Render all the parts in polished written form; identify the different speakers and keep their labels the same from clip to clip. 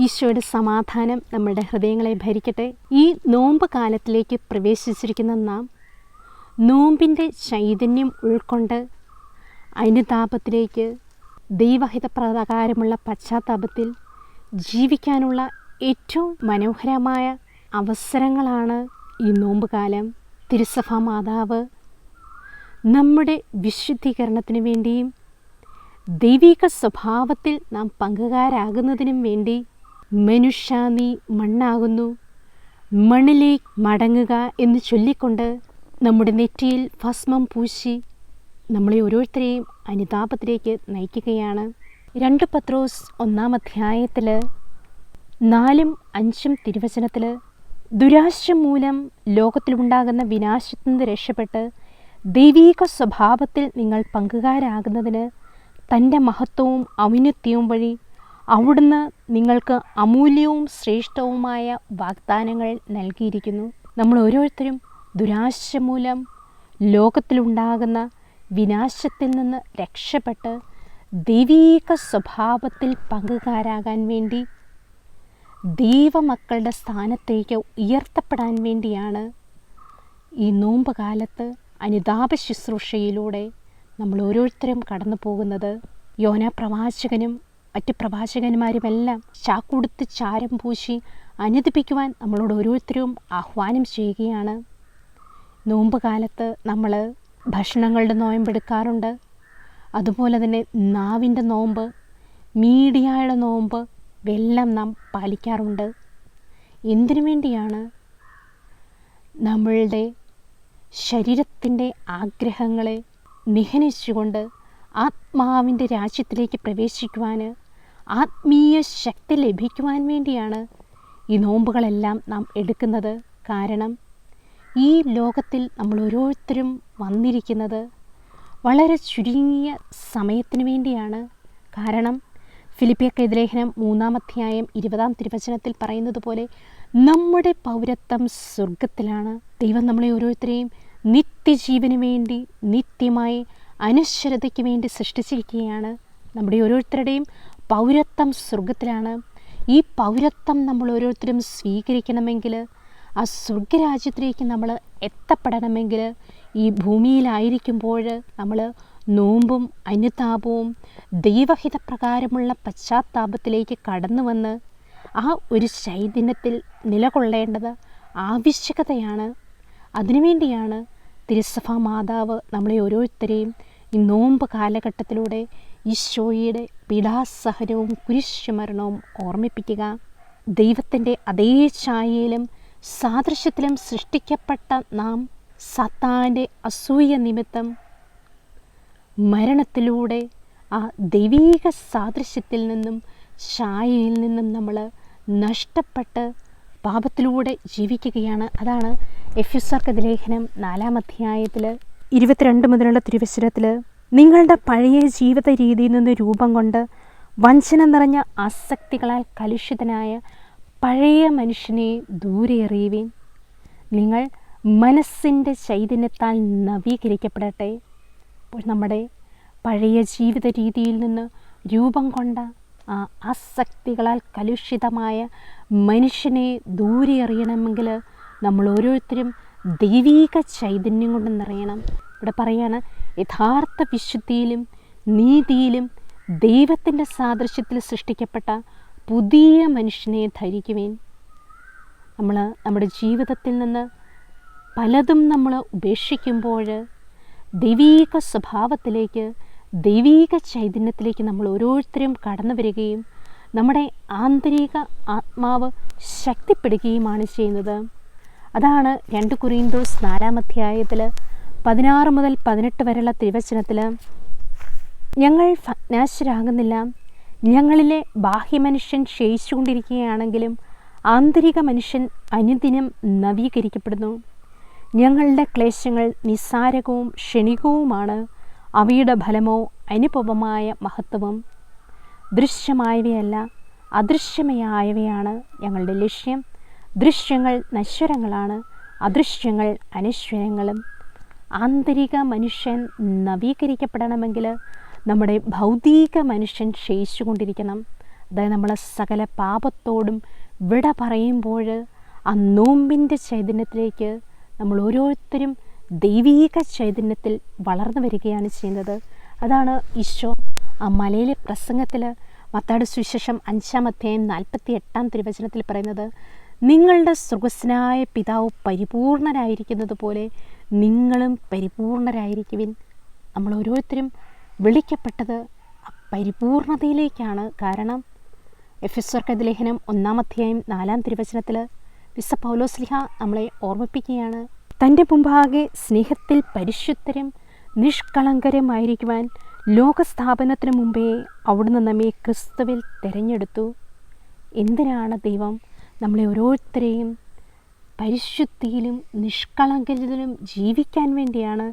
Speaker 1: ഈശോയുടെ സമാധാനം നമ്മുടെ ഹൃദയങ്ങളെ ഭരിക്കട്ടെ. ഈ നോമ്പ് കാലത്തിലേക്ക് പ്രവേശിച്ചിരിക്കുന്ന നാം നോമ്പിൻ്റെ ചൈതന്യം ഉൾക്കൊണ്ട് അനുതാപത്തിലേക്ക്, ദൈവഹിതപ്രകാരമുള്ള പശ്ചാത്താപത്തിൽ ജീവിക്കാനുള്ള ഏറ്റവും മനോഹരമായ അവസരങ്ങളാണ് ഈ നോമ്പ് കാലം. തിരുസഭാ മാതാവ് നമ്മുടെ വിശുദ്ധീകരണത്തിന് വേണ്ടിയും ദൈവിക സ്വഭാവത്തിൽ നാം പങ്കുകാരാകുന്നതിനും വേണ്ടി മനുഷ്യ നീ മണ്ണാകുന്നു, മണ്ണിലേക്ക് മടങ്ങുക എന്ന് ചൊല്ലിക്കൊണ്ട് നമ്മുടെ നെറ്റിയിൽ ഭസ്മം പൂശി നമ്മളെ ഓരോരുത്തരെയും അനുതാപത്തിലേക്ക് നയിക്കുകയാണ്. 2 പത്രോസ് 1 അധ്യായത്തിൽ 4-5 തിരുവചനത്തിൽ ദുരാശ മൂലം ലോകത്തിലുണ്ടാകുന്ന വിനാശത്തിൽ നിന്ന് രക്ഷപ്പെട്ട് ദൈവീക സ്വഭാവത്തിൽ നിങ്ങൾ പങ്കുകാരാകുന്നതിന് തൻ്റെ മഹത്വവും ഔന്നത്യവും വഴി അവിടുന്ന് നിങ്ങൾക്ക് അമൂല്യവും ശ്രേഷ്ഠവുമായ വാഗ്ദാനങ്ങൾ നൽകിയിരിക്കുന്നു. നമ്മൾ ഓരോരുത്തരും ദുരാശ മൂലം ലോകത്തിലുണ്ടാകുന്ന വിനാശത്തിൽ നിന്ന് രക്ഷപ്പെട്ട് ദൈവീക സ്വഭാവത്തിൽ പങ്കുകാരാകാൻ വേണ്ടി ദൈവമക്കളുടെ സ്ഥാനത്തേക്ക് ഉയർത്തപ്പെടാൻ വേണ്ടിയാണ് ഈ നോമ്പ് കാലത്ത് അനുതാപ ശുശ്രൂഷയിലൂടെ നമ്മൾ ഓരോരുത്തരും കടന്നു പോകുന്നത്. യോനാ പ്രവാചകനും മറ്റ് പ്രവാചകന്മാരുമെല്ലാം ചാക്കുടുത്ത് ചാരം പൂശി അനുദിപ്പിക്കുവാൻ നമ്മളോട് ഓരോരുത്തരും ആഹ്വാനം ചെയ്യുകയാണ്. നോമ്പ് കാലത്ത് നമ്മൾ ഭക്ഷണങ്ങളുടെ നോയമ്പെടുക്കാറുണ്ട്. അതുപോലെ തന്നെ നാവിൻ്റെ നോമ്പ്, മീഡിയയുടെ നോമ്പ് ഇവയെല്ലാം നാം പാലിക്കാറുണ്ട്. എന്തിനു വേണ്ടിയാണ്? നമ്മളുടെ ശരീരത്തിൻ്റെ ആഗ്രഹങ്ങളെ നിഹനിച്ചുകൊണ്ട് ആത്മാവിൻ്റെ രാജ്യത്തിലേക്ക് പ്രവേശിക്കുവാൻ, ആത്മീയ ശക്തി ലഭിക്കുവാൻ വേണ്ടിയാണ് ഈ നോമ്പുകളെല്ലാം നാം എടുക്കുന്നത്. കാരണം ഈ ലോകത്തിൽ നമ്മൾ ഓരോരുത്തരും വന്നിരിക്കുന്നത് വളരെ ചുരുങ്ങിയ സമയത്തിന് വേണ്ടിയാണ്. കാരണം ഫിലിപ്പിയർക്കെതിരെ ലേഖനം 3 അധ്യായം 20 തിരുവചനത്തിൽ പറയുന്നത് പോലെ നമ്മുടെ പൗരത്വം സ്വർഗത്തിലാണ്. ദൈവം നമ്മളെ ഓരോരുത്തരെയും നിത്യജീവന് വേണ്ടി, നിത്യമായി അനശ്വരതയ്ക്ക് വേണ്ടി സൃഷ്ടിച്ചിരിക്കുകയാണ്. നമ്മുടെ ഓരോരുത്തരുടെയും പൗരത്വം സ്വർഗത്തിലാണ്. ഈ പൗരത്വം നമ്മൾ ഓരോരുത്തരും സ്വീകരിക്കണമെങ്കിൽ, ആ സ്വർഗരാജ്യത്തിലേക്ക് നമ്മൾ എത്തപ്പെടണമെങ്കിൽ ഈ ഭൂമിയിലായിരിക്കുമ്പോൾ നമ്മൾ നോമ്പും അനുതാപവും ദൈവഹിതപ്രകാരമുള്ള പശ്ചാത്താപത്തിലേക്ക് കടന്നു വന്ന് ആ ഒരു ചൈതന്യത്തിൽ നിലകൊള്ളേണ്ടത് ആവശ്യകതയാണ്. അതിനുവേണ്ടിയാണ് തിരുസഭാ മാതാവ് നമ്മളെ ഓരോരുത്തരെയും ഈ നോമ്പ് കാലഘട്ടത്തിലൂടെ ഈശോയുടെ പീഡാസഹനവും കുരിശുമരണവും ഓർമ്മിപ്പിക്കുക. ദൈവത്തിൻ്റെ അതേ ഛായയിലും സാദൃശ്യത്തിലും സൃഷ്ടിക്കപ്പെട്ട നാം സാത്താൻ്റെ അസൂയ നിമിത്തം മരണത്തിലൂടെ ആ ദൈവീക സാദൃശ്യത്തിൽ നിന്നും ഛായയിൽ നിന്നും നമ്മൾ നഷ്ടപ്പെട്ട് പാപത്തിലൂടെ ജീവിക്കുകയാണ്. അതാണ് എഫെസ്യർക്കെതിരെ ലേഖനം 4 അധ്യായത്തിൽ 22 മുതലുള്ള തിരുവചനത്തിൽ നിങ്ങളുടെ പഴയ ജീവിത രീതിയിൽ നിന്ന് രൂപം കൊണ്ട് വഞ്ചന നിറഞ്ഞ ആസക്തികളാൽ കലുഷിതനായ പഴയ മനുഷ്യനെ ദൂരെ എറിയുവിൻ. നിങ്ങൾ മനസ്സിൻ്റെ ചൈതന്യത്താൽ നവീകരിക്കപ്പെടട്ടെ. അപ്പോൾ നമ്മുടെ പഴയ ജീവിത രീതിയിൽ നിന്ന് രൂപം കൊണ്ട ആ ആസക്തികളാൽ കലുഷിതമായ മനുഷ്യനെ ദൂരെ എറിയണമെങ്കിൽ നമ്മൾ ഓരോരുത്തരും ദൈവീക ചൈതന്യം കൊണ്ട് നിറയണം. ഇവിടെ പറയാണ്, യഥാർത്ഥ വിശുദ്ധിയിലും നീതിയിലും ദൈവത്തിൻ്റെ സാദൃശ്യത്തിൽ സൃഷ്ടിക്കപ്പെട്ട പുതിയ മനുഷ്യനെ ധരിക്കുവേൻ. നമ്മൾ നമ്മുടെ ജീവിതത്തിൽ നിന്ന് പലതും നമ്മൾ ഉപേക്ഷിക്കുമ്പോൾ ദൈവീക സ്വഭാവത്തിലേക്ക്, ദൈവീക ചൈതന്യത്തിലേക്ക് നമ്മൾ ഓരോരുത്തരും കടന്നു വരികയും നമ്മുടെ ആന്തരിക ആത്മാവ് ശക്തിപ്പെടുകയുമാണ് ചെയ്യുന്നത്. അതാണ് 2 കൊരിന്തോസ് 4 അധ്യായത്തിൽ 16 മുതൽ 18 വരെയുള്ള തിരുവചനത്തിൽ ഞങ്ങൾ ഭഗ്നാശരാകുന്നില്ല, ഞങ്ങളിലെ ബാഹ്യമനുഷ്യൻ ക്ഷയിച്ചുകൊണ്ടിരിക്കുകയാണെങ്കിലും ആന്തരിക മനുഷ്യൻ അനുദിനം നവീകരിക്കപ്പെടുന്നു. ഞങ്ങളുടെ ക്ലേശങ്ങൾ നിസ്സാരകവും ക്ഷണികവുമാണ്, അവയുടെ ഫലമോ അനുപമമായ മഹത്വവും. ദൃശ്യമായവയല്ല, അദൃശ്യമായവയാണ് ഞങ്ങളുടെ ലക്ഷ്യം. ദൃശ്യങ്ങൾ നശ്വരങ്ങളാണ്, അദൃശ്യങ്ങൾ അനശ്വരങ്ങളും. ആന്തരിക മനുഷ്യൻ നവീകരിക്കപ്പെടണമെങ്കിൽ നമ്മുടെ ഭൗതിക മനുഷ്യൻ ക്ഷയിച്ചുകൊണ്ടിരിക്കണം. അതായത് നമ്മൾ സകല പാപത്തോടും വിട പറയുമ്പോൾ ആ നോമ്പിൻ്റെ ചൈതന്യത്തിലേക്ക് നമ്മൾ ഓരോരുത്തരും ദൈവീക ചൈതന്യത്തിൽ വളർന്നു വരികയാണ് ചെയ്യുന്നത്. അതാണ് ഈശോ ആ മലയിലെ പ്രസംഗത്തിൽ മത്തായിയുടെ സുവിശേഷം 5-ാം അധ്യായം 48-ാം തിരുവചനത്തിൽ പറയുന്നത്, നിങ്ങളുടെ സ്വർഗ്ഗസ്ഥനായ പിതാവ് പരിപൂർണരായിരിക്കുന്നത് പോലെ നിങ്ങളും പരിപൂർണരായിരിക്കുവിൻ. നമ്മൾ ഓരോരുത്തരും വിളിക്കപ്പെട്ടത് പരിപൂർണതയിലേക്കാണ്. കാരണം എഫെസ്യർക്ക് ലേഖനം 1-ാം അധ്യായം 4-ാം തിരുവചനത്തിൽ വിശുദ്ധ പൗലോസ്ലീഹ നമ്മളെ ഓർമ്മിപ്പിക്കുകയാണ്, തൻ്റെ മുമ്പാകെ സ്നേഹത്തിൽ പരിശുദ്ധരും നിഷ്കളങ്കരമായിരിക്കുവാൻ ലോകസ്ഥാപനത്തിന് മുമ്പേ അവിടുന്ന് നമ്മെ ക്രിസ്തുവിൽ തിരഞ്ഞെടുത്തു. എന്തിനാണ് ദൈവം നമ്മളെ ഓരോരുത്തരെയും പരിശുദ്ധിയിലും നിഷ്കളങ്കത്തിലും ജീവിക്കാൻ വേണ്ടിയാണ്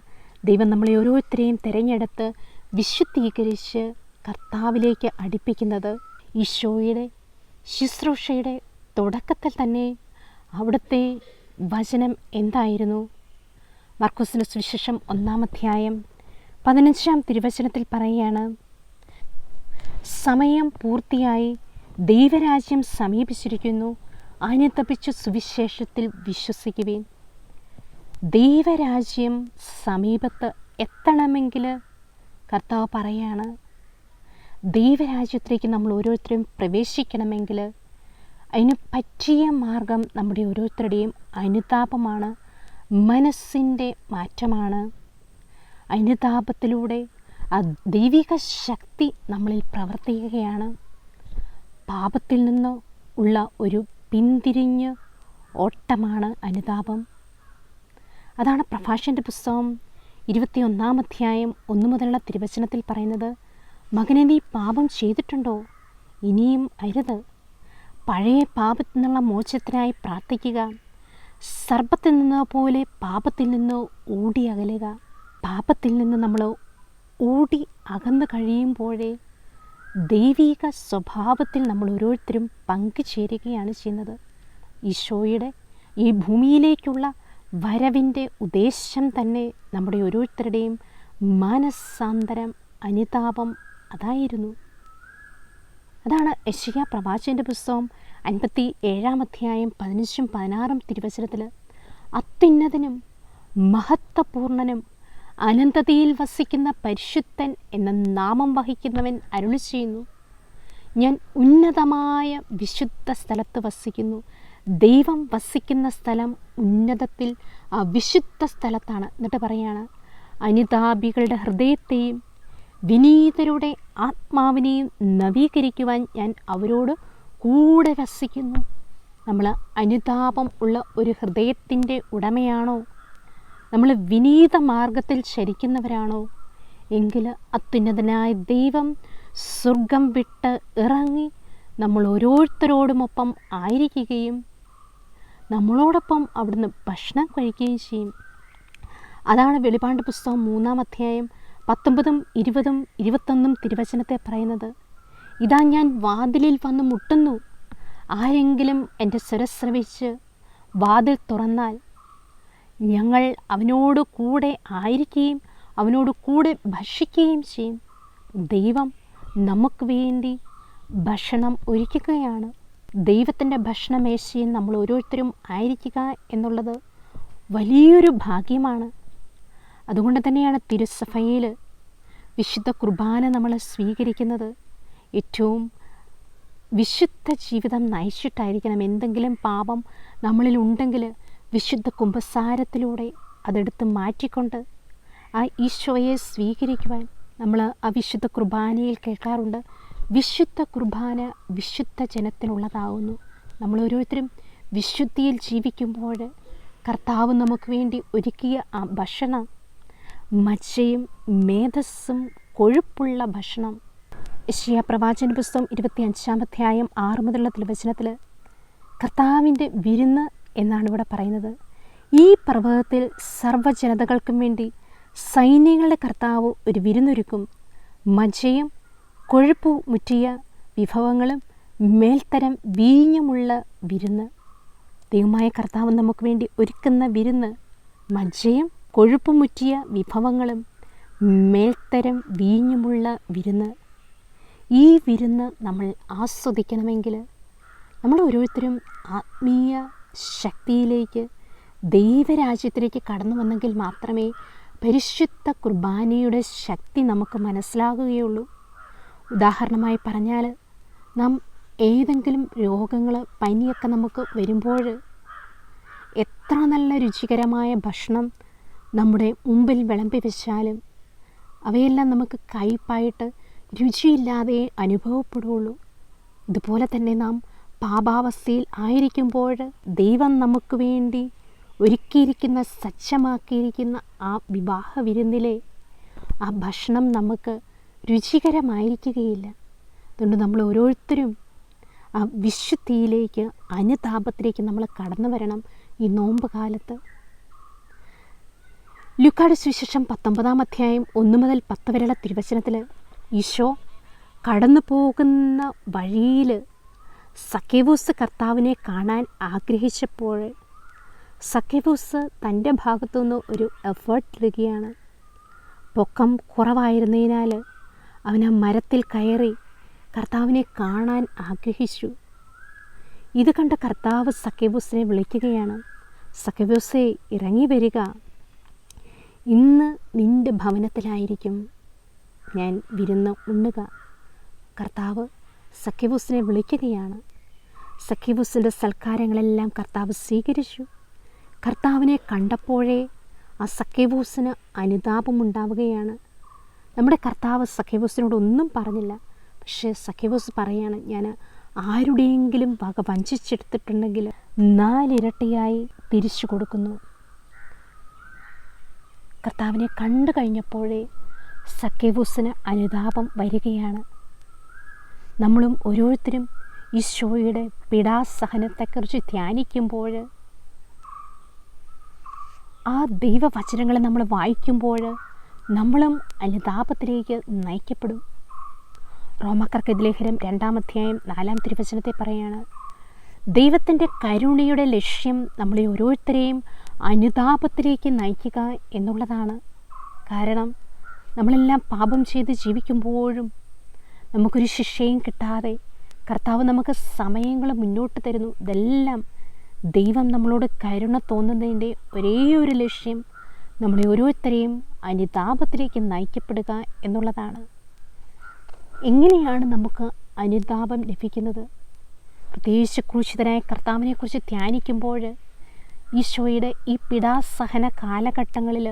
Speaker 1: ദൈവം നമ്മളെ ഓരോരുത്തരെയും തിരഞ്ഞെടുത്ത് വിശുദ്ധീകരിച്ച് കർത്താവിലേക്ക് അടുപ്പിക്കുന്നത്. ഈശോയുടെ ശുശ്രൂഷയുടെ തുടക്കത്തിൽ തന്നെ അവിടുത്തെ വചനം എന്തായിരുന്നു? മർക്കോസിൻ്റെ സുവിശേഷം 1-ാം അധ്യായം 15-ാം തിരുവചനത്തിൽ പറയുകയാണ്, സമയം പൂർത്തിയായി, ദൈവരാജ്യം സമീപിച്ചിരിക്കുന്നു, അനുതപിച്ച് സുവിശേഷത്തിൽ വിശ്വസിക്കുവിൻ. ദൈവരാജ്യം സമീപത്ത് എത്തണമെങ്കിൽ കർത്താവ് പറയാണ്, ദൈവരാജ്യത്തിലേക്ക് നമ്മൾ ഓരോരുത്തരും പ്രവേശിക്കണമെങ്കിൽ അതിന് പറ്റിയ മാർഗം നമ്മുടെ ഓരോരുത്തരുടെയും അനുതാപമാണ്, മനസ്സിൻ്റെ മാറ്റമാണ്. അനുതാപത്തിലൂടെ ആ ദൈവിക ശക്തി നമ്മളിൽ പ്രവർത്തിക്കുകയാണ്. പാപത്തിൽ നിന്ന് ഉള്ള ഒരു പിന്തിരിഞ്ഞ് ഓട്ടമാണ് അനുതാപം. അതാണ് പ്രഭാഷകൻ്റെ പുസ്തകം 21-ാം അധ്യായം 1 മുതലുള്ള തിരുവചനത്തിൽ പറയുന്നത്, മകനെ, നീ പാപം ചെയ്തിട്ടുണ്ടോ? ഇനിയും അരുത്. പഴയ പാപത്തിൽ നിന്നുള്ള മോചനത്തിനായി പ്രാർത്ഥിക്കുക. സർപ്പത്തിൽ നിന്ന് പോലെ പാപത്തിൽ നിന്ന് ഓടി അകലുക. പാപത്തിൽ നിന്ന് നമ്മൾ ഓടി അകന്നു കഴിയുമ്പോഴേ ദൈവിക സ്വഭാവത്തിൽ നമ്മൾ ഓരോരുത്തരും പങ്കുചേരുകയാണ് ചെയ്യുന്നത്. ഈശോയുടെ ഈ ഭൂമിയിലേക്കുള്ള വരവിൻ്റെ ഉദ്ദേശം തന്നെ നമ്മുടെ ഓരോരുത്തരുടെയും മാനസാന്തരം, അനുതാപം അതായിരുന്നു. അതാണ് യെശയ്യാ പ്രവാചകൻ്റെ പുസ്തകം 57-ാം അധ്യായം 15-16 തിരുവചനത്തിൽ, അത്യുന്നതനും മഹത്വപൂർണനും അനന്തതയിൽ വസിക്കുന്ന പരിശുദ്ധൻ എന്ന നാമം വഹിക്കുന്നവൻ അരുളി ചെയ്യുന്നു, ഞാൻ ഉന്നതമായ വിശുദ്ധ സ്ഥലത്ത് വസിക്കുന്നു. ദൈവം വസിക്കുന്ന സ്ഥലം ഉന്നതത്തിൽ, ആ വിശുദ്ധ സ്ഥലത്താണ്. എന്നിട്ട് പറയാണ്, അനുതാപികളുടെ ഹൃദയത്തെയും വിനീതരുടെ ആത്മാവിനെയും നവീകരിക്കുവാൻ ഞാൻ അവരോട് കൂടെ വസിക്കുന്നു. നമ്മൾ അനുതാപം ഉള്ള ഒരു ഹൃദയത്തിൻ്റെ ഉടമയാണോ? നമ്മൾ വിനീത മാർഗത്തിൽ ചരിക്കുന്നവരാണോ? എങ്കിൽ അത്യുന്നതനായ ദൈവം സ്വർഗം വിട്ട് ഇറങ്ങി നമ്മൾ ഓരോരുത്തരോടുമൊപ്പം ആയിരിക്കുകയും നമ്മളോടൊപ്പം അവിടുന്ന് ഭക്ഷണം കഴിക്കുകയും ചെയ്യും. അതാണ് വെളിപാട് പുസ്തകം 3-ാം അധ്യായം 19, 20, 21 തിരുവചനത്തെ പറയുന്നത്, ഇതാ ഞാൻ വാതിലിൽ വന്ന് മുട്ടുന്നു, ആരെങ്കിലും എൻ്റെ സ്വരം ശ്രവിച്ച് വാതിൽ തുറന്നാൽ ഞങ്ങൾ അവനോട് കൂടെ ആയിരിക്കുകയും അവനോട് കൂടെ ഭക്ഷിക്കുകയും ചെയ്യും. ദൈവം നമുക്ക് വേണ്ടി ഭക്ഷണം ഒരുക്കുകയാണ്. ദൈവത്തിൻ്റെ ഭക്ഷണമേശയിൽ നമ്മൾ ഓരോരുത്തരും ആയിരിക്കുക എന്നുള്ളത് വലിയൊരു ഭാഗ്യമാണ്. അതുകൊണ്ട് തന്നെയാണ് തിരുസഭയിൽ വിശുദ്ധ കുർബാന നമ്മൾ സ്വീകരിക്കുന്നത്. ഏറ്റവും വിശുദ്ധ ജീവിതം നയിച്ചിട്ടായിരിക്കണം. എന്തെങ്കിലും പാപം നമ്മളിൽ ഉണ്ടെങ്കിൽ വിശുദ്ധ കുമ്പസാരത്തിലൂടെ അതെടുത്ത് മാറ്റിക്കൊണ്ട് ആ ഈശോയെ സ്വീകരിക്കുവാൻ നമ്മൾ ആ വിശുദ്ധ കുർബാനയിൽ കേൾക്കാറുണ്ട്, വിശുദ്ധ കുർബാന വിശുദ്ധ ജനത്തിനുള്ളതാകുന്നു. നമ്മൾ ഓരോരുത്തരും വിശുദ്ധിയിൽ ജീവിക്കുമ്പോൾ കർത്താവ് നമുക്ക് വേണ്ടി ഒരുക്കിയ ആ ഭക്ഷണം മജ്ജയും മേധസ്സും കൊഴുപ്പുള്ള ഭക്ഷണം. യെശയ്യാ പ്രവാചകൻ്റെ പുസ്തകം 25-ാം അധ്യായം 6 മുതലുള്ള തിരുവചനത്തിൽ കർത്താവിൻ്റെ വിരുന്ന് എന്നാണ് ഇവിടെ പറയുന്നത്. ഈ പർവ്വതത്തിൽ സർവ്വജനതകൾക്കും വേണ്ടി സൈന്യങ്ങളുടെ കർത്താവ് ഒരു വിരുന്നൊരുക്കും. മജ്ജയും കൊഴുപ്പു മുറ്റിയ വിഭവങ്ങളും മേൽത്തരം വീഞ്ഞുമുള്ള വിരുന്ന്. ദൈവമായ കർത്താവ് നമുക്ക് വേണ്ടി ഒരുക്കുന്ന വിരുന്ന് മജ്ജയും കൊഴുപ്പുമുറ്റിയ വിഭവങ്ങളും മേൽത്തരം വീഞ്ഞുമുള്ള വിരുന്ന്. ഈ വിരുന്ന് നമ്മൾ ആസ്വദിക്കണമെങ്കിൽ നമ്മൾ ഓരോരുത്തരും ആത്മീയ ശക്തിയിലേക്ക്, ദൈവരാജ്യത്തിലേക്ക് കടന്നു വന്നെങ്കിൽ മാത്രമേ പരിശുദ്ധ കുർബാനയുടെ ശക്തി നമുക്ക് മനസ്സിലാകുകയുള്ളൂ. ഉദാഹരണമായി പറഞ്ഞാൽ, നാം ഏതെങ്കിലും രോഗങ്ങൾ, പനിയൊക്കെ നമുക്ക് വരുമ്പോൾ എത്ര നല്ല രുചികരമായ ഭക്ഷണം നമ്മുടെ മുമ്പിൽ വിളമ്പി വെച്ചാലും അവയെല്ലാം നമുക്ക് കയ്പായിട്ട് രുചിയില്ലാതെ അനുഭവപ്പെടുകയുള്ളൂ. ഇതുപോലെ തന്നെ നാം പാപാവസ്ഥയിൽ ആയിരിക്കുമ്പോൾ ദൈവം നമുക്ക് വേണ്ടി ഒരുക്കിയിരിക്കുന്ന, സജ്ജമാക്കിയിരിക്കുന്ന ആ വിവാഹ വിരുന്നിലെ ആ ഭക്ഷണം നമുക്ക് രുചികരമായിരിക്കുകയില്ല. അതുകൊണ്ട് നമ്മൾ ഓരോരുത്തരും ആ വിശുദ്ധിയിലേക്ക്, അനുതാപത്തിലേക്ക് നമ്മൾ കടന്നു വരണം ഈ നോമ്പ് കാലത്ത്. ലൂക്കായുടെ സുവിശേഷം 19 അധ്യായം 1 മുതൽ 10 വരെയുള്ള തിരുവചനത്തിൽ ഈശോ കടന്നു പോകുന്ന വഴിയിൽ സക്കേവൂസ് കർത്താവിനെ കാണാൻ ആഗ്രഹിച്ചപ്പോൾ സക്കേവൂസ് തൻ്റെ ഭാഗത്തുനിന്ന് ഒരു എഫേർട്ട് ഇടുകയാണ്. പൊക്കം കുറവായിരുന്നതിനാൽ അവൻ ആ മരത്തിൽ കയറി കർത്താവിനെ കാണാൻ ആഗ്രഹിച്ചു. ഇത് കണ്ട കർത്താവ് സക്കേവൂസിനെ വിളിക്കുകയാണ്. സക്കേവൂസേ, ഇറങ്ങി വരിക, ഇന്ന് നിൻ്റെ ഭവനത്തിലായിരിക്കും ഞാൻ വിരുന്ന് ഉണ്ണുക. കർത്താവ് സക്കേവൂസിനെ വിളിക്കുകയാണ്. സക്കേവൂസിൻ്റെ സൽക്കാരങ്ങളെല്ലാം കർത്താവ് സ്വീകരിച്ചു. കർത്താവിനെ കണ്ടപ്പോഴേ ആ സക്കേവൂസിന് അനുതാപമുണ്ടാവുകയാണ്. നമ്മുടെ കർത്താവ് സക്കേവൂസിനോട് ഒന്നും പറഞ്ഞില്ല. പക്ഷേ സക്കേവൂസ് പറയാണ്, ഞാൻ ആരുടെയെങ്കിലും വക വഞ്ചിച്ചെടുത്തിട്ടുണ്ടെങ്കിൽ 4 ഇരട്ടിയായി തിരിച്ചു കൊടുക്കുന്നു. കർത്താവിനെ കണ്ടു കഴിഞ്ഞപ്പോഴേ സക്കേവൂസിന് അനുതാപം വരികയാണ്. നമ്മളും ഓരോരുത്തരും ഈശോയുടെ പീഡാസഹനത്തെക്കുറിച്ച് ധ്യാനിക്കുമ്പോൾ, ആ ദൈവവചനങ്ങൾ നമ്മൾ വായിക്കുമ്പോൾ നമ്മളും അനുതാപത്തിലേക്ക് നയിക്കപ്പെടും. റോമാക്കാർക്ക് ലേഖനം 2 അധ്യായം 4 തിരുവചനത്തെ പറയാണ്, ദൈവത്തിൻ്റെ കരുണയുടെ ലക്ഷ്യം നമ്മളെ ഓരോരുത്തരെയും അനുതാപത്തിലേക്ക് നയിക്കുക എന്നുള്ളതാണ്. കാരണം നമ്മളെല്ലാം പാപം ചെയ്ത് ജീവിക്കുമ്പോഴും നമുക്കൊരു ശിക്ഷയും കിട്ടാതെ കർത്താവ് നമുക്ക് സമയങ്ങൾ മുന്നോട്ട് തരുന്നു. ഇതെല്ലാം ദൈവം നമ്മളോട് കരുണ തോന്നുന്നതിൻ്റെ ഒരേ ഒരു ലക്ഷ്യം നമ്മളെ ഓരോരുത്തരെയും അനുതാപത്തിലേക്ക് നയിക്കപ്പെടുക എന്നുള്ളതാണ്. എങ്ങനെയാണ് നമുക്ക് അനുതാപം ലഭിക്കുന്നത്? പ്രത്യേകിച്ച് ക്രൂശിതനായ കർത്താവിനെക്കുറിച്ച് ധ്യാനിക്കുമ്പോൾ ഈശോയുടെ ഈ പീഡാസഹന കാലഘട്ടങ്ങളിൽ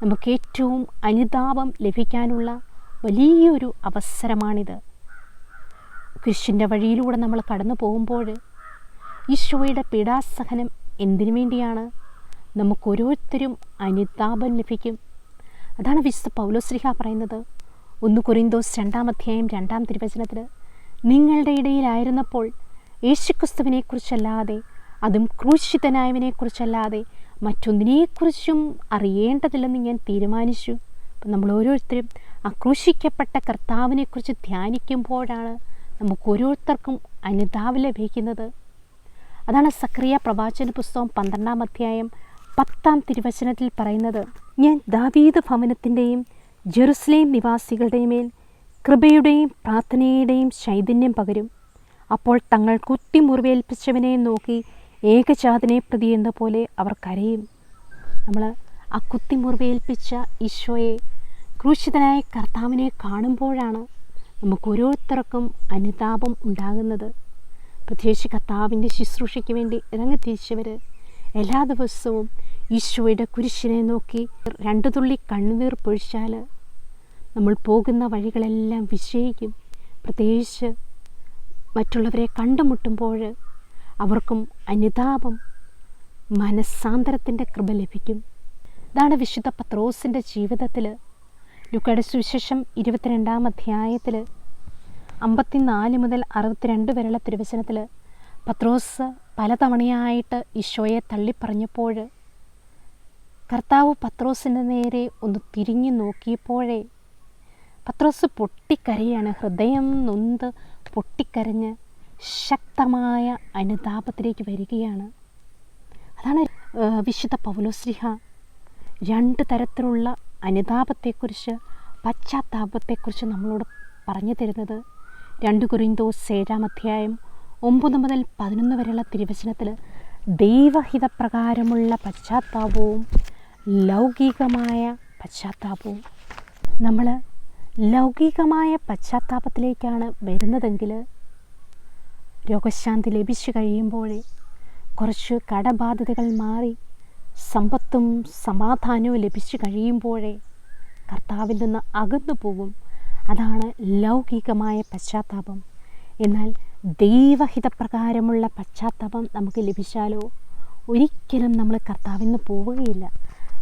Speaker 1: നമുക്ക് ഏറ്റവും അനുതാപം ലഭിക്കാനുള്ള വലിയൊരു അവസരമാണിത്. കുരിശിൻ്റെ വഴിയിലൂടെ നമ്മൾ കടന്നു പോകുമ്പോൾ ഈശോയുടെ പീഡാസഹനം എന്തിനു വേണ്ടിയാണ്? നമുക്ക് ഓരോരുത്തരും അനുതാപം ലഭിക്കും. അതാണ് വിശുദ്ധ പൗലോസ്ലീഹ പറയുന്നത് 1 കൊരിന്തോസ് 2 അധ്യായം 2 തിരുവചനത്തിൽ, നിങ്ങളുടെ ഇടയിലായിരുന്നപ്പോൾ യേശുക്രിസ്തുവിനെക്കുറിച്ചല്ലാതെ, അതും ക്രൂശിതനായവനെക്കുറിച്ചല്ലാതെ മറ്റൊന്നിനെക്കുറിച്ചും അറിയേണ്ടതില്ലെന്ന് ഞാൻ തീരുമാനിച്ചു. അപ്പം നമ്മൾ ഓരോരുത്തരും ആ ക്രൂശിക്കപ്പെട്ട കർത്താവിനെക്കുറിച്ച് ധ്യാനിക്കുമ്പോഴാണ് നമുക്ക് ഓരോരുത്തർക്കും അനുതാപം ലഭിക്കുന്നത്. അതാണ് സക്കറിയ പ്രവാചന പുസ്തകം 12 അധ്യായം 10 തിരുവചനത്തിൽ പറയുന്നത്, ഞാൻ ദാവീദ് ഭവനത്തിൻ്റെയും ജെറുസലേം നിവാസികളുടെയും മേൽ കൃപയുടെയും പ്രാർത്ഥനയുടെയും ചൈതന്യം പകരും. അപ്പോൾ തങ്ങൾ കുത്തി മുറിവേൽപ്പിച്ചവനെ നോക്കി ഏകജാതനെ പ്രതി എന്ന പോലെ അവർ കരയും. നമ്മൾ ആ കുത്തി മുറിവേൽപ്പിച്ച ഈശോയെ, ക്രൂശിതനായ കർത്താവിനെ കാണുമ്പോഴാണ് നമുക്ക് ഓരോരുത്തർക്കും അനുതാപം ഉണ്ടാകുന്നത്. പ്രത്യേകിച്ച് കർത്താവിൻ്റെ ശുശ്രൂഷയ്ക്ക് വേണ്ടി ഇറങ്ങിത്തിരിച്ചവർ എല്ലാ ദിവസവും ഈശോയുടെ കുരിശിനെ നോക്കി 2 തുള്ളി കണ്ണുനീർ പൊഴിച്ചാൽ നമ്മൾ പോകുന്ന വഴികളെല്ലാം വിജയിക്കും. പ്രത്യേകിച്ച് മറ്റുള്ളവരെ കണ്ടുമുട്ടുമ്പോൾ അവർക്കും അനുതാപം, മനസ്സാന്തരത്തിൻ്റെ കൃപ ലഭിക്കും. ഇതാണ് വിശുദ്ധ പത്രോസിൻ്റെ ജീവിതത്തിൽ ലൂക്കായുടെ സുവിശേഷം 22 അധ്യായത്തിൽ 54 മുതൽ 62 വരെയുള്ള തിരുവചനത്തിൽ പത്രോസ് പലതവണയായിട്ട് ഈശോയെ തള്ളിപ്പറഞ്ഞപ്പോൾ കർത്താവ് പത്രോസിൻ്റെ നേരെ ഒന്ന് തിരിഞ്ഞു നോക്കിയപ്പോഴേ പത്രോസ് പൊട്ടിക്കരയാണ്. ഹൃദയം നൊന്ത് പൊട്ടിക്കരഞ്ഞ് ശക്തമായ അനുതാപത്തിലേക്ക് വരികയാണ്. അതാണ് വിശുദ്ധ പൗലോസ്ലീഹ 2 തരത്തിലുള്ള അനുതാപത്തെക്കുറിച്ച്, പശ്ചാത്താപത്തെക്കുറിച്ച് നമ്മളോട് പറഞ്ഞു തരുന്നത്. 2 കൊരിന്തോസ് 7-ാം അധ്യായം 9 മുതൽ 11 വരെയുള്ള തിരുവചനത്തിൽ ദൈവഹിതപ്രകാരമുള്ള പശ്ചാത്താപവും ലൗകികമായ പശ്ചാത്താപവും. നമ്മൾ ലൗകികമായ പശ്ചാത്താപത്തിലേക്കാണ് വരുന്നതെങ്കിൽ രോഗശാന്തി ലഭിച്ചു കഴിയുമ്പോഴേ, കുറച്ച് കടബാധ്യതകൾ മാറി സമ്പത്തും സമാധാനവും ലഭിച്ചു കഴിയുമ്പോഴേ കർത്താവിൽ നിന്ന് അകന്നു പോകും. അതാണ് ലൗകികമായ പശ്ചാത്താപം. എന്നാൽ ദൈവഹിതപ്രകാരമുള്ള പശ്ചാത്താപം നമുക്ക് ലഭിച്ചാലോ ഒരിക്കലും നമ്മൾ കർത്താവിൽ നിന്ന് പോവുകയില്ല.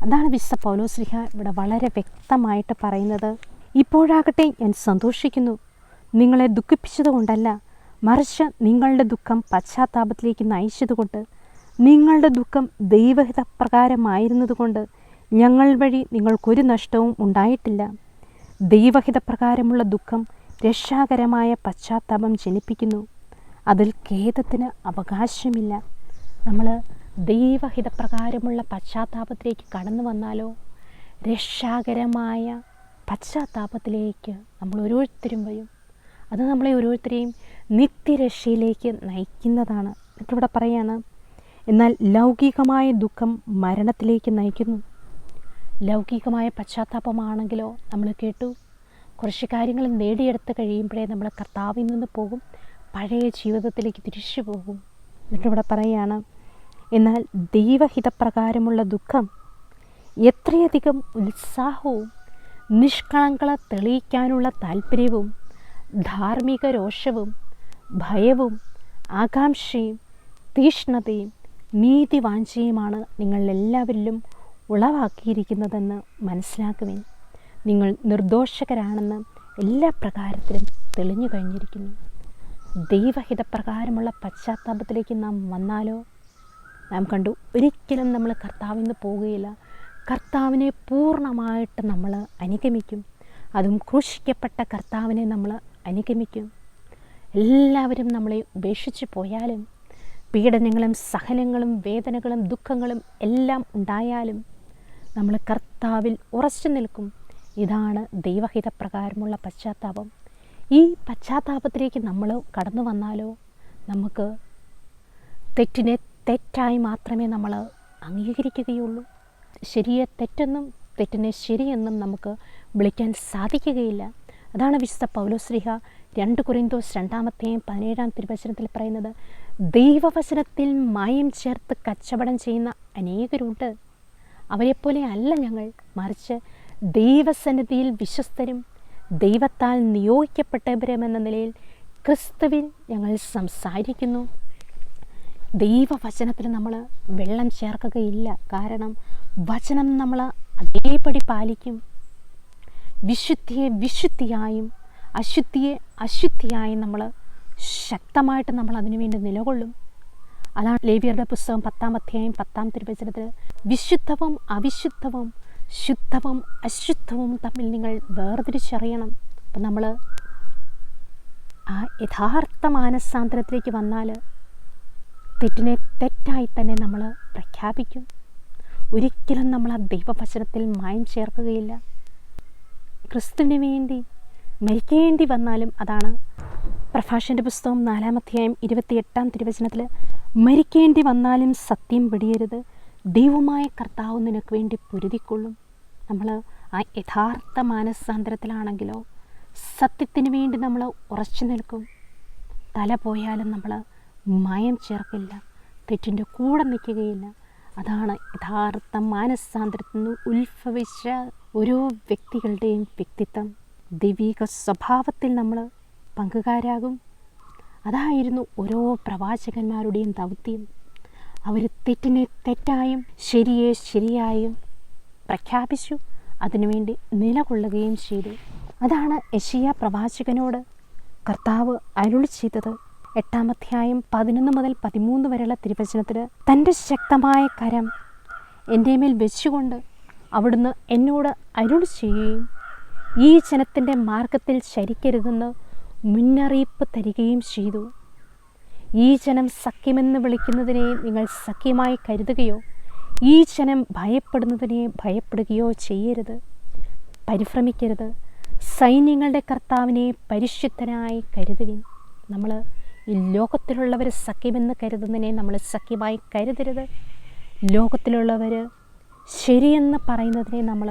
Speaker 1: അതാണ് വിശുദ്ധ പൗലോസ്ലീഹ ഇവിടെ വളരെ വ്യക്തമായിട്ട് പറയുന്നത്. ഇപ്പോഴാകട്ടെ ഞാൻ സന്തോഷിക്കുന്നു, നിങ്ങളെ ദുഃഖിപ്പിച്ചതുകൊണ്ടല്ല, മറിച്ച് നിങ്ങളുടെ ദുഃഖം പശ്ചാത്താപത്തിലേക്ക് നയിച്ചതുകൊണ്ട്, നിങ്ങളുടെ ദുഃഖം ദൈവഹിതപ്രകാരമായിരുന്നതുകൊണ്ട് ഞങ്ങൾ വഴി നിങ്ങൾക്കൊരു നഷ്ടവും ഉണ്ടായിട്ടില്ല. ദൈവഹിതപ്രകാരമുള്ള ദുഃഖം രക്ഷാകരമായ പശ്ചാത്താപം ജനിപ്പിക്കുന്നു. അതിൽ ഖേദത്തിന് അവകാശമില്ല. നമ്മൾ ദൈവഹിതപ്രകാരമുള്ള പശ്ചാത്താപത്തിലേക്ക് കടന്നു വന്നാലോ രക്ഷാകരമായ പശ്ചാത്താപത്തിലേക്ക് നമ്മൾ ഓരോരുത്തരും വരും. അത് നമ്മളെ ഓരോരുത്തരെയും നിത്യരക്ഷയിലേക്ക് നയിക്കുന്നതാണ്. എന്നിട്ടിവിടെ പറയാണ്, എന്നാൽ ലൗകികമായ ദുഃഖം മരണത്തിലേക്ക് നയിക്കുന്നു. ലൗകികമായ പശ്ചാത്താപമാണെങ്കിലോ നമ്മൾ കേട്ടു, കുറച്ച് കാര്യങ്ങൾ നേടിയെടുത്ത് കഴിയുമ്പോഴേ നമ്മൾ കർത്താവിൽ നിന്ന് പോകും, പഴയ ജീവിതത്തിലേക്ക് തിരിച്ചു പോകും. എന്നിട്ടിവിടെ പറയാണ്, എന്നാൽ ദൈവഹിതപ്രകാരമുള്ള ദുഃഖം എത്രയധികം ഉത്സാഹവും നിഷ്കളങ്കത തെളിയിക്കാനുള്ള താല്പര്യവും ധാർമ്മിക രോഷവും ഭയവും ആകാംക്ഷയും തീഷ്ണതയും നീതിവാഞ്ചയുമാണ് നിങ്ങളെല്ലാവരിലും ഉളവാക്കിയിരിക്കുന്നതെന്ന് മനസ്സിലാക്കുവിൻ. നിങ്ങൾ നിർദോഷകരാണെന്ന് എല്ലാ പ്രകാരത്തിലും തെളിഞ്ഞു കഴിഞ്ഞിരിക്കുന്നു. ദൈവഹിതപ്രകാരമുള്ള പശ്ചാത്താപത്തിലേക്ക് നാം വന്നാലോ നാം കണ്ടു, ഒരിക്കലും നമ്മൾ കർത്താവിൽ നിന്ന് പോവുകയില്ല. കർത്താവിനെ പൂർണ്ണമായിട്ട് നമ്മൾ അനുഗമിക്കും. അതും ക്രൂശിക്കപ്പെട്ട കർത്താവിനെ നമ്മൾ അനുഗമിക്കും. എല്ലാവരും നമ്മളെ ഉപേക്ഷിച്ച് പോയാലും, പീഡനങ്ങളും സഹനങ്ങളും വേദനകളും ദുഃഖങ്ങളും എല്ലാം ഉണ്ടായാലും നമ്മൾ കർത്താവിൽ ഉറച്ചു നിൽക്കും. ഇതാണ് ദൈവഹിതപ്രകാരമുള്ള പശ്ചാത്താപം. ഈ പശ്ചാത്താപത്തിലേക്ക് നമ്മൾ കടന്നു വന്നാലോ നമുക്ക് തെറ്റിനെ തെറ്റായി മാത്രമേ നമ്മൾ അംഗീകരിക്കുകയുള്ളൂ. ശരിയെ തെറ്റെന്നും തെറ്റിനെ ശരിയെന്നും നമുക്ക് വിളിക്കാൻ സാധിക്കുകയില്ല. അതാണ് വിശുദ്ധ പൗലോസ്ലീഹ 2 കൊരിന്തോസ് 2-ാം അധ്യായം 17-ാം തിരുവചനത്തിൽ പറയുന്നത്, ദൈവവചനത്തിൽ മായം ചേർത്ത് കച്ചവടം ചെയ്യുന്ന അനേകരുണ്ട്. അവരെപ്പോലെ അല്ല ഞങ്ങൾ, മറിച്ച് ദൈവസന്നിധിയിൽ വിശ്വസ്തരും ദൈവത്താൽ നിയോഗിക്കപ്പെട്ടവരുമെന്ന നിലയിൽ ക്രിസ്തുവിൽ ഞങ്ങൾ സംസാരിക്കുന്നു. ദൈവവചനത്തിൽ നമ്മൾ വെള്ളം ചേർക്കുകയില്ല. കാരണം വചനം നമ്മൾ അതേപടി പാലിക്കും. വിശുദ്ധിയെ വിശുദ്ധിയായും അശുദ്ധിയെ അശുദ്ധിയായും നമ്മൾ ശക്തമായിട്ട് നമ്മൾ അതിനുവേണ്ടി നിലകൊള്ളും. അതാണ് ലേവ്യരുടെ പുസ്തകം 10-ാം അധ്യായം 10-ാം തിരുവചനത്തിൽ, വിശുദ്ധവും അവിശുദ്ധവും ശുദ്ധവും അശുദ്ധവും തമ്മിൽ നിങ്ങൾ വേർതിരിച്ചറിയണം. അപ്പം നമ്മൾ ആ യഥാർത്ഥ മാനസാന്തരത്തിലേക്ക് വന്നാൽ തെറ്റിനെ തെറ്റായി തന്നെ നമ്മൾ പ്രഖ്യാപിക്കും. ഒരിക്കലും നമ്മൾ ആ ദൈവവചനത്തിൽ മായം ചേർക്കുകയില്ല. ക്രിസ്തുവിന് വേണ്ടി മരിക്കേണ്ടി വന്നാലും, അതാണ് പ്രഭാഷകന്റെ പുസ്തകം 4-ാം അധ്യായം 28-ാം തിരുവചനത്തിൽ, മരിക്കേണ്ടി വന്നാലും സത്യം വെടിയരുത്, ദൈവമായ കർത്താവ് നിനക്ക് വേണ്ടി പൊരുതിക്കൊള്ളും. നമ്മൾ ആ യഥാർത്ഥ മാനസാന്തരത്തിലാണെങ്കിലോ സത്യത്തിന് വേണ്ടി നമ്മൾ ഉറച്ചു നിൽക്കും. തല പോയാലും നമ്മൾ മായം ചേർക്കില്ല, തെറ്റിൻ്റെ കൂടെ നിൽക്കുകയില്ല. അതാണ് യഥാർത്ഥ മാനസാന്തരത്തിൽ നിന്ന് ഉത്ഭവിച്ച ഓരോ വ്യക്തികളുടെയും വ്യക്തിത്വം. ദൈവിക സ്വഭാവത്തിൽ നമ്മൾ പങ്കുകാരാകും. അതായിരുന്നു ഓരോ പ്രവാചകന്മാരുടെയും ദൗത്യം. അവർ തെറ്റിനെ തെറ്റായും ശരിയെ ശരിയായും പ്രഖ്യാപിച്ചു, അതിനുവേണ്ടി നിലകൊള്ളുകയും ചെയ്തു. അതാണ് യെശയ്യാ പ്രവാചകനോട് കർത്താവ് അരുളി ചെയ്തത്. 8-ാം അധ്യായം 11 മുതൽ 13 വരെയുള്ള തിരുവചനത്തിൽ, തൻ്റെ ശക്തമായ കരം എൻ്റെ മേൽ വെച്ചുകൊണ്ട് അവിടുന്ന് എന്നോട് അരുളി ചെയ്യുകയും ഈ ജനത്തിൻ്റെ മാർഗത്തിൽ ചരിക്കരുതെന്ന് മുന്നറിയിപ്പ് തരികയും ചെയ്തു. ഈ ജനം സഖ്യമെന്ന് വിളിക്കുന്നതിനെ നിങ്ങൾ സഖ്യമായി കരുതുകയോ ഈ ജനം ഭയപ്പെടുന്നതിനെ ഭയപ്പെടുകയോ ചെയ്യരുത്. പരിഭ്രമിക്കരുത്. സൈന്യങ്ങളുടെ കർത്താവിനെ പരിശുദ്ധനായി കരുതുവിൻ. നമ്മൾ ഈ ലോകത്തിലുള്ളവർ സഖ്യമെന്ന് കരുതുന്നതിനെ നമ്മൾ സഖ്യമായി കരുതരുത്. ലോകത്തിലുള്ളവർ ശരിയെന്ന് പറയുന്നതിനെ നമ്മൾ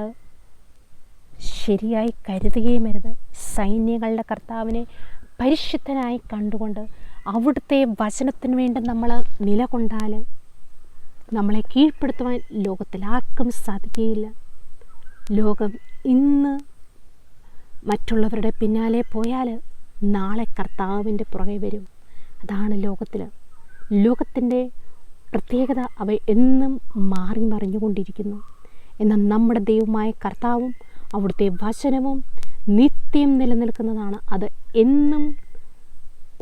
Speaker 1: ശരിയായി കരുതുകയും അരുത്. സൈന്യങ്ങളുടെ കർത്താവിനെ പരിശുദ്ധനായി കണ്ടുകൊണ്ട് അവിടുത്തെ വചനത്തിന് വേണ്ടി നമ്മൾ നിലകൊണ്ടാൽ നമ്മളെ കീഴ്പ്പെടുത്തുവാൻ ലോകത്തിൽ ആർക്കും സാധിക്കുകയില്ല. ലോകം ഇന്ന് മറ്റുള്ളവരുടെ പിന്നാലെ പോയാൽ നാളെ കർത്താവിൻ്റെ പുറകെ വരും. അതാണ് ലോകത്തിൻ്റെ പ്രത്യേകത. അവ എന്നും മാറി മറിഞ്ഞുകൊണ്ടിരിക്കുന്നു. എന്നാൽ നമ്മുടെ ദൈവമായ കർത്താവും അവിടുത്തെ വചനവും നിത്യം നിലനിൽക്കുന്നതാണ്. അത് എന്നും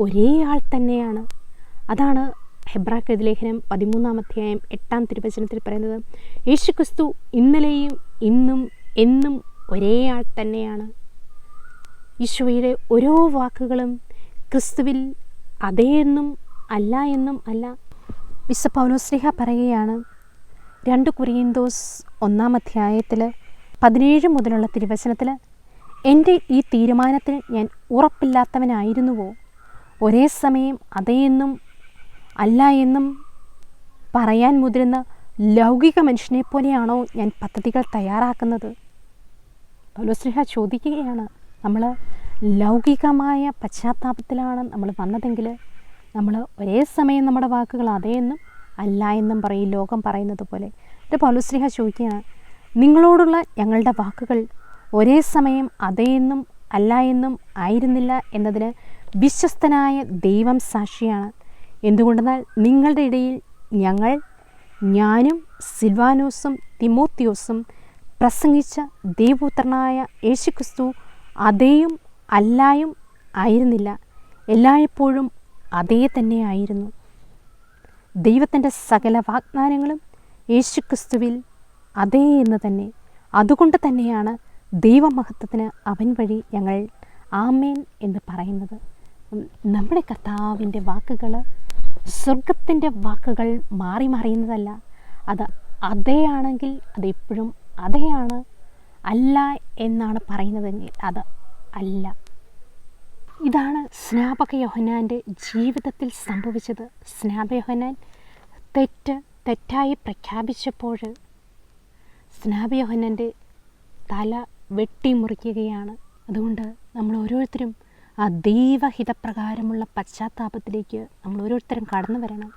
Speaker 1: ഒരേ ആൾ തന്നെയാണ്. അതാണ് ഹെബ്രായർക്കെഴുതിയ ലേഖനം 13-ാം അധ്യായം 8-ാം തിരുവചനത്തിൽ പറയുന്നത്, യേശുക്രിസ്തു ഇന്നലെയും ഇന്നും എന്നും ഒരേ ആൾ തന്നെയാണ്. ഈശോയുടെ ഓരോ വാക്കുകളും ക്രിസ്തുവിൽ അതേ എന്നും അല്ല എന്നും അല്ല. വിശുദ്ധ പൗലോസ്ലീഹ പറയുകയാണ് 2 കൊരിന്ത്യർ 1-ാം അധ്യായത്തിൽ 17 മുതലുള്ള തിരുവചനത്തിൽ, എൻ്റെ ഈ തീരുമാനത്തിൽ ഞാൻ ഉറപ്പില്ലാത്തവനായിരുന്നുവോ? ഒരേ സമയം അതേ എന്നും അല്ല എന്നും പറയാൻ മുതിരുന്ന ലൗകിക മനുഷ്യനെ പോലെയാണോ ഞാൻ പദ്ധതികൾ തയ്യാറാക്കുന്നത്? പൗലോസ്ലീഹ ചോദിക്കുകയാണ്. നമ്മൾ ലൗകികമായ പശ്ചാത്താപത്തിലാണ് നമ്മൾ വന്നതെങ്കിൽ നമ്മൾ ഒരേ സമയം നമ്മുടെ വാക്കുകൾ അതേ എന്നും അല്ല എന്നും പറയും, ലോകം പറയുന്നത് പോലെ. എന്നിട്ട് പൗലോസ്ലീഹ ചോദിക്കുകയാണ്, നിങ്ങളോടുള്ള ഞങ്ങളുടെ വാക്കുകൾ ഒരേ സമയം അതേ എന്നും അല്ല എന്നും ആയിരുന്നില്ല എന്നതിന് വിശ്വസ്തനായ ദൈവം സാക്ഷിയാണ്. എന്തുകൊണ്ടെന്നാൽ നിങ്ങളുടെ ഇടയിൽ ഞാനും സിൽവാനോസും തിമോത്തിയോസും പ്രസംഗിച്ച ദൈവപുത്രനായ യേശുക്രിസ്തു അതേയും അല്ലായും ആയിരുന്നില്ല, എല്ലായ്പ്പോഴും അതേ തന്നെയായിരുന്നു. ദൈവത്തിൻ്റെ സകല വാഗ്ദാനങ്ങളും യേശുക്രിസ്തുവിൽ അതേ എന്ന് തന്നെ. അതുകൊണ്ട് തന്നെയാണ് ദൈവമഹത്വത്തിന് അവൻ വഴി ഞങ്ങൾ ആമേൻ എന്ന് പറയുന്നത്. നമ്മുടെ കർത്താവിൻ്റെ വാക്കുകൾ സ്വർഗത്തിൻ്റെ വാക്കുകൾ മാറി മറിയുന്നതല്ല. അത് അതേ ആണെങ്കിൽ അതെപ്പോഴും അതേയാണ്. അല്ല എന്നാണ് പറയുന്നതെങ്കിൽ അത് അല്ല. ഇതാണ് സ്നാപക യോഹന്നാൻ്റെ ജീവിതത്തിൽ സംഭവിച്ചത്. സ്നാപക യോഹന്നാൻ തെറ്റായി പ്രഖ്യാപിച്ചപ്പോൾ സ്നാപക യോഹന്നാൻ്റെ തല വെട്ടിമുറിക്കുകയാണ്. അതുകൊണ്ട് നമ്മൾ ഓരോരുത്തരും ആ ദൈവഹിതപ്രകാരമുള്ള പശ്ചാത്താപത്തിലേക്ക് നമ്മൾ ഓരോരുത്തരും കടന്നു വരണം.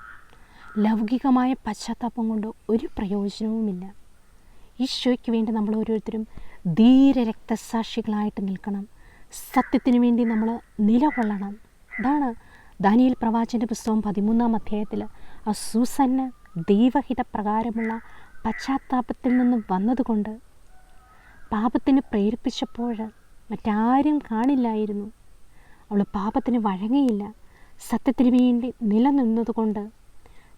Speaker 1: ലൗകികമായ പശ്ചാത്താപം കൊണ്ട് ഒരു പ്രയോജനവുമില്ല. ഈശോയ്ക്ക് വേണ്ടി നമ്മൾ ഓരോരുത്തരും ധീര രക്തസാക്ഷികളായിട്ട് നിൽക്കണം. സത്യത്തിന് വേണ്ടി നമ്മൾ നിലകൊള്ളണം. അതാണ് ദാനിയേൽ പ്രവാചകൻ്റെ പുസ്തകം 13-ാം അധ്യായത്തിൽ ആ സൂസന്ന ദൈവഹിതപ്രകാരമുള്ള പശ്ചാത്താപത്തിൽ നിന്ന് വന്നതുകൊണ്ട് പാപത്തിന് പ്രേരിപ്പിച്ചപ്പോൾ മറ്റാരും കാണില്ലായിരുന്നു. അവൾ പാപത്തിന് വഴങ്ങിയില്ല. സത്യത്തിന് വേണ്ടി നിലനിന്നതുകൊണ്ട്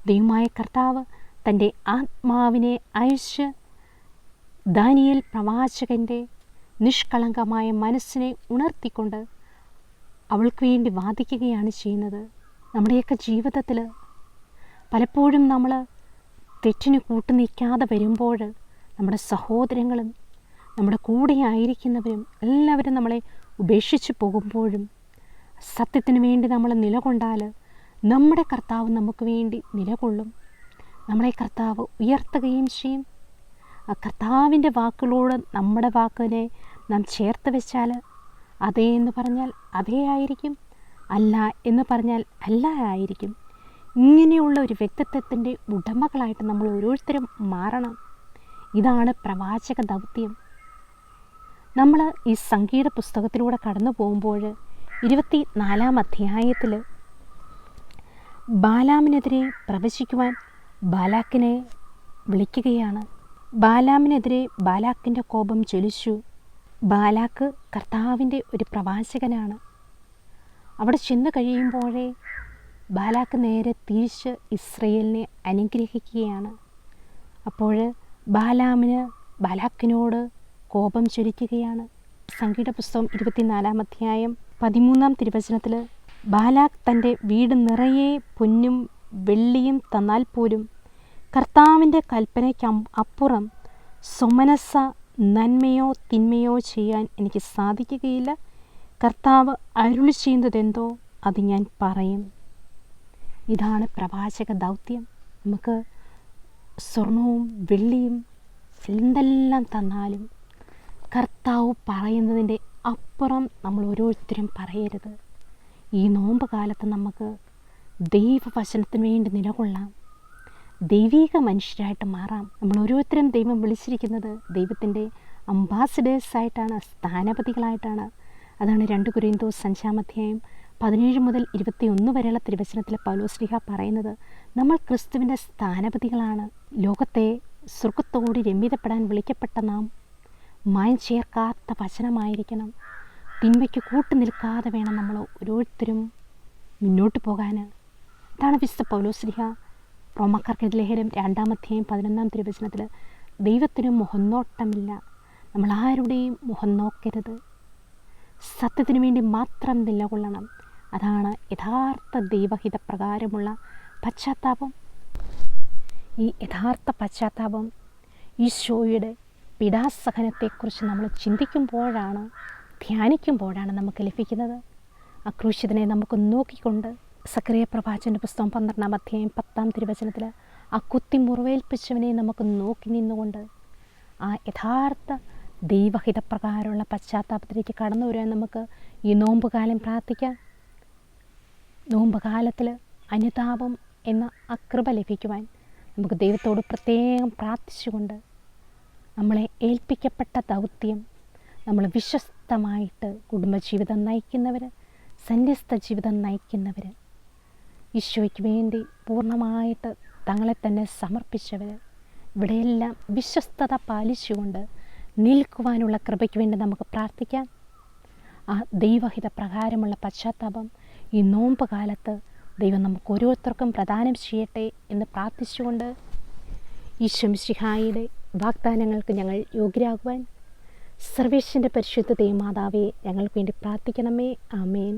Speaker 1: ദൈവമായ കർത്താവ് തൻ്റെ ആത്മാവിനെ അയച്ച് ദാനിയേൽ പ്രവാചകൻ്റെ നിഷ്കളങ്കമായ മനസ്സിനെ ഉണർത്തിക്കൊണ്ട് അവൾക്ക് വേണ്ടി വാദിക്കുകയാണ് ചെയ്യുന്നത്. നമ്മുടെയൊക്കെ ജീവിതത്തിൽ പലപ്പോഴും നമ്മൾ തെറ്റിന് കൂട്ടുനിൽക്കാതെ വരുമ്പോൾ നമ്മുടെ സഹോദരങ്ങളും നമ്മുടെ കൂടെ ആയിരിക്കുന്നവരും എല്ലാവരും നമ്മളെ ഉപേക്ഷിച്ച് പോകുമ്പോഴും സത്യത്തിന് വേണ്ടി നമ്മൾ നിലകൊണ്ടാൽ നമ്മുടെ കർത്താവ് നമുക്ക് വേണ്ടി നിലകൊള്ളും. നമ്മളെ കർത്താവ് ഉയർത്തുകയും ചെയ്യും. ആ കർത്താവിൻ്റെ വാക്കുകളോട് നമ്മുടെ വാക്കിനെ നാം ചേർത്ത് വെച്ചാൽ അതേ എന്ന് പറഞ്ഞാൽ അതേ ആയിരിക്കും, അല്ല എന്ന് പറഞ്ഞാൽ അല്ല ആയിരിക്കും. ഇങ്ങനെയുള്ള ഒരു വ്യക്തിത്വത്തിൻ്റെ ഉടമകളായിട്ട് നമ്മൾ ഓരോരുത്തരും മാറണം. ഇതാണ് പ്രവാചക ദൗത്യം. നമ്മൾ ഈ സംഗീത പുസ്തകത്തിലൂടെ കടന്നു പോകുമ്പോൾ 24-ാം അധ്യായത്തിൽ ബാലാമിനെതിരെ പ്രവചിക്കുവാൻ ബാലാക്കിനെ വിളിക്കുകയാണ്. ബാലാമിനെതിരെ ബാലാക്കിൻ്റെ കോപം ജ്വലിച്ചു. ബാലാക്ക് കർത്താവിൻ്റെ ഒരു പ്രവാചകനാണ്. അവിടെ ചെന്ന് കഴിയുമ്പോഴേ ബാലാക്ക് നേരെ തിരിച്ച് ഇസ്രയേലിനെ അനുഗ്രഹിക്കുകയാണ്. അപ്പോൾ ബാലാക്കിനോട് കോപം ജ്വലിക്കുകയാണ്. സംഗീത പുസ്തകം 24-ാം അധ്യായം 13-ാം തിരുവചനത്തിൽ, ബാലാക്ക് തൻ്റെ വീട് നിറയെ പൊന്നും വെള്ളിയും തന്നാൽ പോലും കർത്താവിൻ്റെ കൽപ്പനയ്ക്ക് അപ്പുറം സൊമനസ്സ നന്മയോ തിന്മയോ ചെയ്യാൻ എനിക്ക് സാധിക്കുകയില്ല. കർത്താവ് അരുളി ചെയ്യുന്നതെന്തോ അത് ഞാൻ പറയും. ഇതാണ് പ്രവാചക ദൗത്യം. നമുക്ക് സ്വർണവും വെള്ളിയും എന്തെല്ലാം തന്നാലും കർത്താവ് പറയുന്നതിൻ്റെ അപ്പുറം നമ്മൾ ഓരോരുത്തരും പറയരുത്. ഈ നോമ്പ് കാലത്ത് നമുക്ക് ദൈവവചനത്തിന് വേണ്ടി നിലകൊള്ളാം, ദൈവിക മനുഷ്യരായിട്ട് മാറാം. നമ്മൾ ഓരോരുത്തരും ദൈവം വിളിച്ചിരിക്കുന്നത് ദൈവത്തിൻ്റെ അംബാസിഡേഴ്സായിട്ടാണ്, സ്ഥാനപതികളായിട്ടാണ്. അതാണ് 2 കൊരിന്തോസ് 5-17 മുതൽ 21 വരെയുള്ള തിരുവചനത്തിൽ പൗലോസ്ലീഹ പറയുന്നത്. നമ്മൾ ക്രിസ്തുവിൻ്റെ സ്ഥാനപതികളാണ്. ലോകത്തെ സ്വർഗത്തോട് രമ്യതപ്പെടാൻ വിളിക്കപ്പെട്ട നാം മായം ചേർക്കാത്ത വചനമായിരിക്കണം. തിന്മയ്ക്ക് കൂട്ടു നിൽക്കാതെ വേണം നമ്മൾ ഓരോരുത്തരും മുന്നോട്ട് പോകാൻ. അതാണ് വിശുദ്ധ പൗലോസ്ലീഹ റോമാക്കാർക്കെതിരെ ലേഖനം 2-11 തിരുവചനത്തിൽ ദൈവത്തിന് മുഖംനോട്ടമില്ല, നമ്മൾ ആരുടെയും മുഖം നോക്കരുത്, സത്യത്തിന് വേണ്ടി മാത്രം നിലകൊള്ളണം. അതാണ് യഥാർത്ഥ ദൈവഹിതപ്രകാരമുള്ള പശ്ചാത്താപം. ഈ യഥാർത്ഥ പശ്ചാത്താപം ഈശോയുടെ പീഡാസഹനത്തെക്കുറിച്ച് നമ്മൾ ചിന്തിക്കുമ്പോഴാണ്, ധ്യാനിക്കുമ്പോഴാണ് നമുക്ക് ലഭിക്കുന്നത്. ആ ക്രൂശിതനെ നമുക്ക് നോക്കിക്കൊണ്ട് സക്കറിയ പ്രവാചകൻ്റെ പുസ്തകം 12-10 തിരുവചനത്തിൽ ആ കുത്തി മുറിവേൽപ്പിച്ചവനെ നമുക്ക് നോക്കി നിന്നുകൊണ്ട് ആ യഥാർത്ഥ ദൈവഹിതപ്രകാരമുള്ള പശ്ചാത്താപത്തിലേക്ക് കടന്നു വരാൻ നമുക്ക് ഈ നോമ്പുകാലം പ്രാർത്ഥിക്കാം. നോമ്പുകാലത്തിൽ അനുതാപം എന്ന ആ കൃപ ലഭിക്കുവാൻ നമുക്ക് ദൈവത്തോട് പ്രത്യേകം പ്രാർത്ഥിച്ചുകൊണ്ട് നമ്മളെ ഏൽപ്പിക്കപ്പെട്ട ദൗത്യം നമ്മൾ വിശ്വസ്തമായിട്ട് കുടുംബജീവിതം നയിക്കുന്നവർ, സന്യസ്ത ജീവിതം നയിക്കുന്നവർ, ഈശോയ്ക്ക് വേണ്ടി പൂർണ്ണമായിട്ട് തങ്ങളെ തന്നെ സമർപ്പിച്ചവർ, ഇവിടെയെല്ലാം വിശ്വസ്തത പാലിച്ചുകൊണ്ട് നിൽക്കുവാനുള്ള കൃപയ്ക്ക് വേണ്ടി നമുക്ക് പ്രാർത്ഥിക്കാം. ആ ദൈവഹിത പ്രകാരമുള്ള പശ്ചാത്താപം ഈ നോമ്പ് കാലത്ത് ദൈവം നമുക്ക് ഓരോരുത്തർക്കും പ്രദാനം ചെയ്യട്ടെ എന്ന് പ്രാർത്ഥിച്ചുകൊണ്ട് ഈശോ മിശിഹായുടെ വാഗ്ദാനങ്ങൾക്ക് ഞങ്ങൾ യോഗ്യരാകുവാൻ സർവേശ്വരൻ്റെ പരിശുദ്ധ ദൈവമാതാവേ ഞങ്ങൾക്ക് വേണ്ടി പ്രാർത്ഥിക്കണമേ. ആമേൻ.